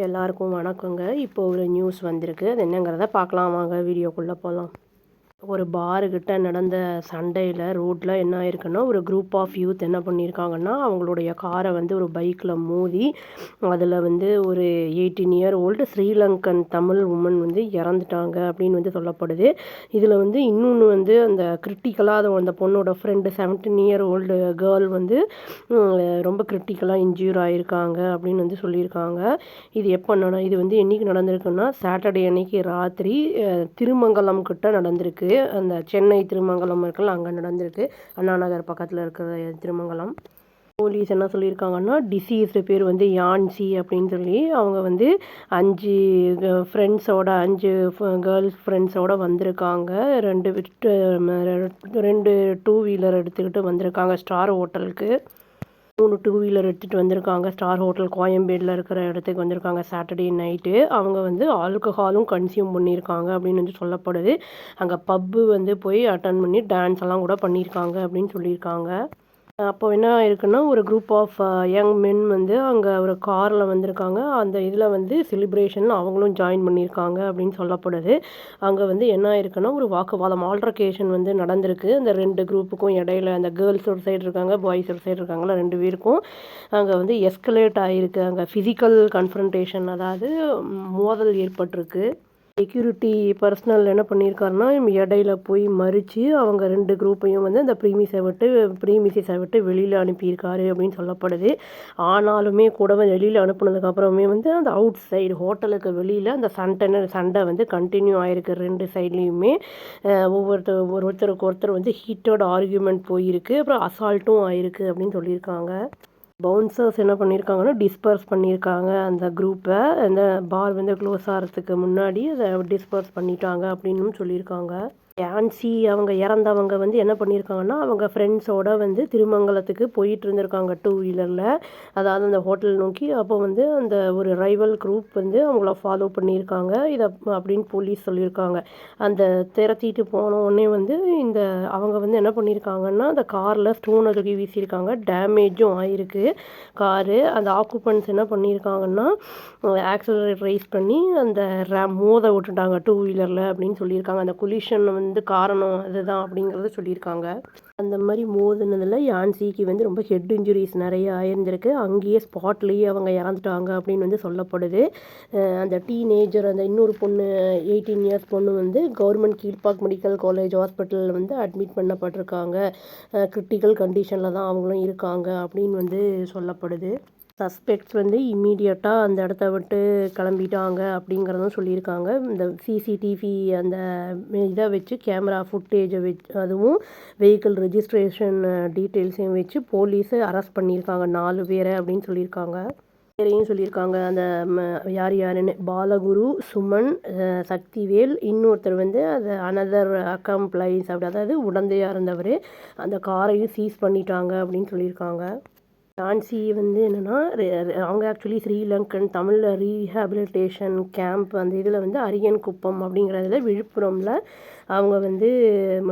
எல்லாருக்கும் வணக்கங்க. இப்போ ஒரு நியூஸ் வந்திருக்கு. அது என்னங்கிறத பார்க்கலாம் வாங்க வீடியோக்குள்ள போலாம். ஒரு பாருகிட்ட நடந்த சண்டையில் ரோட்டில் என்ன ஆயிருக்குன்னா, ஒரு குரூப் ஆஃப் யூத் என்ன பண்ணியிருக்காங்கன்னா, அவங்களுடைய காரை வந்து ஒரு பைக்கில் மோதி அதில் வந்து ஒரு 18 year old Sri Lankan Tamil woman வந்து இறந்துட்டாங்க அப்படின்னு வந்து சொல்லப்படுது. இதில் வந்து இன்னொன்று வந்து அந்த கிரிட்டிக்கலாக அந்த பொண்ணோட ஃப்ரெண்டு 17 இயர் ஓல்டு கேர்ள் வந்து ரொம்ப கிரிட்டிக்கலாக இன்ஜூர் ஆகியிருக்காங்க அப்படின்னு வந்து சொல்லியிருக்காங்க. இது இது வந்து என்றைக்கு நடந்திருக்குன்னா, சாட்டர்டே அன்னைக்கு ராத்திரி திருமங்கலம் கிட்ட நடந்திருக்கு. அந்த சென்னை திருமங்கலம் இருக்குல்ல, அங்கே நடந்திருக்கு. அண்ணா நகர் பக்கத்தில் இருக்கிற திருமங்கலம். போலீஸ் என்ன சொல்லியிருக்காங்கன்னா, டிசீஸ்டு பேர் வந்து யான்சி அப்படின்னு சொல்லி அவங்க வந்து 5 கேர்ள்ஸ் ஃப்ரெண்ட்ஸோடு வந்திருக்காங்க. 2 டூ வீலர் எடுத்துக்கிட்டு வந்திருக்காங்க ஸ்டார் ஹோட்டலுக்கு. 3 டூ வீலர் எடுத்துகிட்டு வந்திருக்காங்க. ஸ்டார் ஹோட்டல் கோயம்பேடில் இருக்கிற இடத்துக்கு வந்திருக்காங்க சாட்டர்டே நைட்டு. அவங்க வந்து ஆல்கஹாலும் கன்சியூம் பண்ணியிருக்காங்க அப்படின்னு வந்து சொல்லப்படுது. அங்கே பப்பு வந்து போய் அட்டன் பண்ணி டான்ஸ் எல்லாம் கூட பண்ணியிருக்காங்க அப்படின்னு சொல்லியிருக்காங்க. அப்போ என்ன ஆயிருக்குன்னா, ஒரு குரூப் ஆஃப் யங் மென் வந்து அங்கே ஒரு காரில் வந்திருக்காங்க. அந்த இதில் வந்து செலிப்ரேஷன் அவங்களும் ஜாயின் பண்ணியிருக்காங்க அப்படின்னு சொல்லப்படுது. அங்கே வந்து என்ன ஆயிருக்குன்னா, ஒரு வாக்குவாதம் ஆல்ட்ரகேஷன் வந்து நடந்திருக்கு. அந்த 2 குரூப்புக்கும் இடையில அந்த கேர்ள்ஸ் ஒரு சைடு இருக்காங்க, பாய்ஸ் ஒரு சைடு இருக்காங்களா, 2 பேருக்கும் அங்கே வந்து எஸ்கலேட் ஆகிருக்கு. அங்கே ஃபிசிக்கல் கன்ஃபரன்டேஷன், அதாவது மோதல் ஏற்பட்டிருக்கு. செக்யூரிட்டி பர்சனல் என்ன பண்ணியிருக்காருன்னா, இடையில போய் மறித்து அவங்க 2 குரூப்பையும் வந்து அந்த ப்ரீமிசஸை விட்டு வெளியில் அனுப்பியிருக்காரு அப்படின்னு சொல்லப்படுது. ஆனாலுமே கூட வெளியில் அனுப்புனதுக்கப்புறமே வந்து அந்த அவுட் சைடு ஹோட்டலுக்கு வெளியில் அந்த சண்டை வந்து கண்டினியூ ஆகிருக்கு. 2 சைட்லேயுமே ஒருத்தருக்கு ஒருத்தர் வந்து ஹீட்டட் ஆர்கியூமெண்ட் போயிருக்கு. அப்புறம் அசால்ட்டும் ஆயிருக்கு அப்படின்னு சொல்லியிருக்காங்க. பவுன்சர்ஸ் என்ன பண்ணியிருக்காங்கன்னா, டிஸ்பர்ஸ் பண்ணியிருக்காங்க அந்த குரூப்பை. அந்த பார் வந்து க்ளோஸ் ஆகிறதுக்கு முன்னாடி அதை டிஸ்பர்ஸ் பண்ணிட்டாங்க அப்படின்னும் சொல்லியிருக்காங்க. யான்சி அவங்க இறந்தவங்க வந்து என்ன பண்ணியிருக்காங்கன்னா, அவங்க ஃப்ரெண்ட்ஸோட வந்து திருமங்கலத்துக்கு போயிட்டு இருந்திருக்காங்க டூ வீலரில், அதாவது அந்த ஹோட்டல் நோக்கி. அப்போ வந்து அந்த ஒரு ரைவல் குரூப் வந்து அவங்கள ஃபாலோ பண்ணியிருக்காங்க அப்படின்னு போலீஸ் சொல்லியிருக்காங்க. அந்த திரத்திட்டு போன உடனே வந்து அவங்க வந்து என்ன பண்ணியிருக்காங்கன்னா, அந்த காரில் ஸ்டோனை தூக்கி வீசியிருக்காங்க. டேமேஜும் ஆயிருக்கு காரு. அந்த ஆக்குபன்ஸ் என்ன பண்ணியிருக்காங்கன்னா, ஆக்சலரேட் ரைஸ் பண்ணி அந்த மோத விட்டுட்டாங்க டூ வீலரில் அப்படின்னு சொல்லியிருக்காங்க. அந்த கொலிஷன் வந்து காரணம் அதுதான் அப்படிங்கிறத சொல்லியிருக்காங்க. அந்த மாதிரி மோதினதில் யான்சிக்கு வந்து ரொம்ப ஹெட் இன்ஜுரிஸ் நிறைய ஆயிருந்திருக்கு. அங்கேயே ஸ்பாட்லேயே அவங்க இறந்துட்டாங்க அப்படின்னு வந்து சொல்லப்படுது. அந்த டீனேஜர், அந்த இன்னொரு பொண்ணு 18 இயர்ஸ் பொண்ணு வந்து கவர்மெண்ட் கீழ்பாக் மெடிக்கல் காலேஜ் ஹாஸ்பிட்டலில் வந்து அட்மிட் பண்ணப்பட்டிருக்காங்க. கிரிட்டிக்கல் கண்டிஷனில் தான் அவங்களும் இருக்காங்க அப்படின்னு வந்து சொல்லப்படுது. சஸ்பெக்ட்ஸ் வந்து இம்மீடியட்டாக அந்த இடத்த விட்டு கிளம்பிட்டாங்க அப்படிங்கிறதும் சொல்லியிருக்காங்க. இந்த சிசிடிவி அந்த இதை வச்சு கேமரா ஃபுட்டேஜை வச்சு, அதுவும் வெஹிக்கிள் ரெஜிஸ்ட்ரேஷன் டீட்டெயில்ஸையும் வச்சு போலீஸை அரெஸ்ட் பண்ணியிருக்காங்க 4 பேரை அப்படின்னு சொல்லியிருக்காங்க. பேரையும் சொல்லியிருக்காங்க. அந்த யாருன்னு பாலகுரு, சுமன், சக்திவேல், இன்னொருத்தர் வந்து அது அனதர் அக்கம்ப்ளைன்ஸ் அப்படி, அதாவது உடந்தையாக இருந்தவர். அந்த காரையும் சீஸ் பண்ணிட்டாங்க அப்படின்னு சொல்லியிருக்காங்க. யான்சி வந்து என்னென்னா, அவங்க actually Sri Lankan Tamil rehabilitation camp அந்த இதில் வந்து அரியன்குப்பம் அப்படிங்கிறதுல விழுப்புரமில் அவங்க வந்து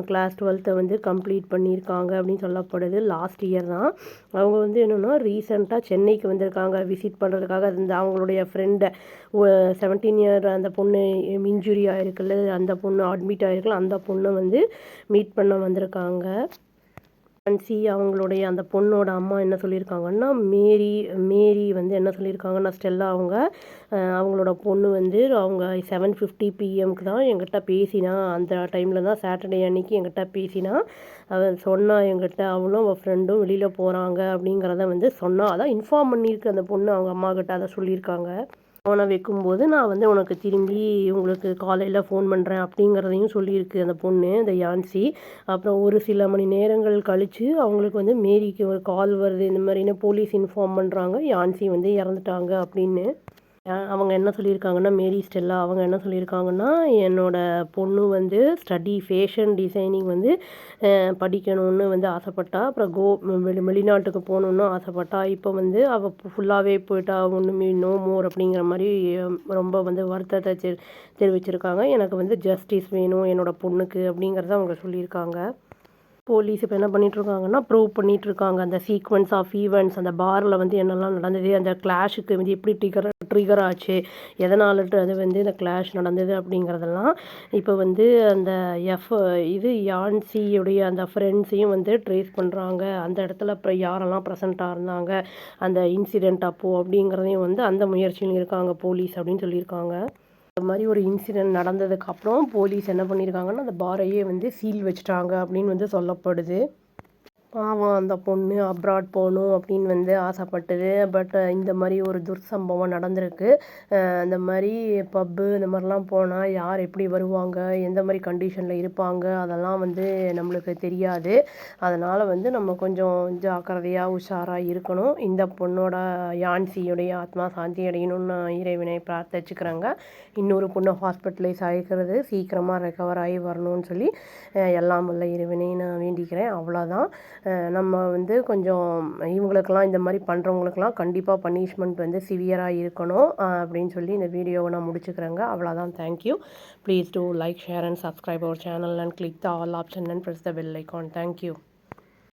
கிளாஸ் 12th வந்து கம்ப்ளீட் பண்ணியிருக்காங்க அப்படின்னு சொல்லப்படுது. லாஸ்ட் இயர் தான். அவங்க வந்து என்னென்னா ரீசெண்டாக சென்னைக்கு வந்திருக்காங்க விசிட் பண்ணுறதுக்காக. அவங்களுடைய ஃப்ரெண்டை 17 இயர் அந்த பொண்ணு இன்ஜுரி ஆகிருக்குல்ல, அந்த பொண்ணு அட்மிட் ஆகிருக்குல்ல, அந்த பொண்ணை வந்து மீட் பண்ண வந்திருக்காங்க. யான்சி அவங்களுடைய அந்த பொண்ணோட அம்மா என்ன சொல்லியிருக்காங்கன்னா, மேரி வந்து என்ன சொல்லியிருக்காங்கன்னா, ஸ்டெல்லா அவங்களோட பொண்ணு வந்து அவங்க 7:50 PM தான் என்கிட்ட பேசினா. அந்த டைமில் தான் சாட்டர்டே அன்னைக்கு என்கிட்ட பேசினா. அவள் சொன்னா என்கிட்ட, அவளும் அவள் ஃப்ரெண்டும் வெளியில் போகிறாங்க அப்படிங்கிறத வந்து சொன்னா. அதான் இன்ஃபார்ம் பண்ணியிருக்கு அந்த பொண்ணு அவங்க அம்மா கிட்ட. அதை சொல்லியிருக்காங்க. ஃபோனை வைக்கும்போது நான் வந்து உனக்கு திரும்பி உங்களுக்கு காலையில் ஃபோன் பண்ணுறேன் அப்படிங்கிறதையும் சொல்லியிருக்கு அந்த பொண்ணு, இந்த யான்சி. அப்புறம் ஒரு சில மணி நேரங்கள் கழித்து அவங்களுக்கு வந்து மேரிக்கு ஒரு கால் வருது. இந்த மாதிரின்னு போலீஸ் இன்ஃபார்ம் பண்ணுறாங்க, யான்சி வந்து இறந்துட்டாங்க அப்படின்னு. அவங்க என்ன சொல்லியிருக்காங்கன்னா, மேரி ஸ்டெல்லா அவங்க என்ன சொல்லியிருக்காங்கன்னா, என்னோடய பொண்ணு வந்து ஃபேஷன் டிசைனிங் வந்து படிக்கணும்னு வந்து ஆசைப்பட்டா. அப்புறம் வெளிநாட்டுக்கு போகணுன்னு ஆசைப்பட்டா. இப்போ வந்து அவள் ஃபுல்லாகவே போயிட்டா, ஒன்றுமே நோ மோர் அப்படிங்கிற மாதிரி ரொம்ப வந்து வருத்தத்தை தெரிவிச்சிருக்காங்க. எனக்கு வந்து ஜஸ்டிஸ் வேணும் என்னோடய பொண்ணுக்கு அப்படிங்கிறத அவங்க சொல்லியிருக்காங்க. போலீஸ் இப்போ என்ன பண்ணிகிட்ருக்காங்கன்னா, ப்ரூவ் பண்ணிகிட்ருக்காங்க அந்த சீக்வன்ஸ் ஆஃப் ஈவெண்ட்ஸ். அந்த பாரில் வந்து என்னெல்லாம் நடந்தது, அந்த கிளாஷுக்கு வந்து எப்படி ட்ரிகர் ஆச்சு, எதனால அது வந்து இந்த கிளாஷ் நடந்தது அப்படிங்கிறதெல்லாம் இப்போ வந்து அந்த இது யான்சியுடைய அந்த ஃப்ரெண்ட்ஸையும் வந்து ட்ரேஸ் பண்ணுறாங்க. அந்த இடத்துல இப்போ யாரெல்லாம் ப்ரெசண்ட்டாக இருந்தாங்க அந்த இன்சிடெண்ட் அப்போது அப்படிங்கிறதையும் வந்து அந்த முயற்சியில் இருக்காங்க போலீஸ் அப்படின்னு சொல்லியிருக்காங்க. இந்த மாதிரி ஒரு இன்சிடெண்ட் நடந்ததுக்கப்புறம் போலீஸ் என்ன பண்ணியிருக்காங்கன்னா அந்த பாரையே வந்து சீல் வச்சுட்டாங்க அப்படின்னு வந்து சொல்லப்படுது. பாவம் அந்த பொண்ணு அப்ராட் போகணும் அப்படின்னு வந்து ஆசைப்பட்டது. பட் இந்த மாதிரி ஒரு துர்சம்பவம் நடந்திருக்கு. இந்த மாதிரி பப்பு இந்த மாதிரிலாம் போனால் யார் எப்படி வருவாங்க, எந்த மாதிரி கண்டிஷனில் இருப்பாங்க, அதெல்லாம் வந்து நம்மளுக்கு தெரியாது. அதனால் வந்து நம்ம கொஞ்சம் ஜாக்கிரதையாக உஷாராக இருக்கணும். இந்த பொண்ணோட யான்சியுடைய ஆத்மா சாந்தி அடையணும்னு நான் இறைவனை பிரார்த்திச்சுக்கிறேங்க. இன்னொரு பொண்ணு ஹாஸ்பிட்டலைஸ் ஆகிக்கிறது சீக்கிரமாக ரெக்கவர் ஆகி வரணும்னு சொல்லி எல்லாம் வல்ல இறைவனை நான் வேண்டிக்கிறேன். அவ்வளோதான். நம்ம வந்து கொஞ்சம் இவங்களுக்கெல்லாம் இந்த மாதிரி பண்ணுறவங்களுக்கெல்லாம் கண்டிப்பாக பனிஷ்மெண்ட் வந்து சிவியராக இருக்கணும் அப்படின்னு சொல்லி இந்த வீடியோவை நான் முடிச்சுக்கிறேங்க. அவ்வளோதான். Thank you. Please do like, share and subscribe our channel and click the all option and press the bell icon. Thank you.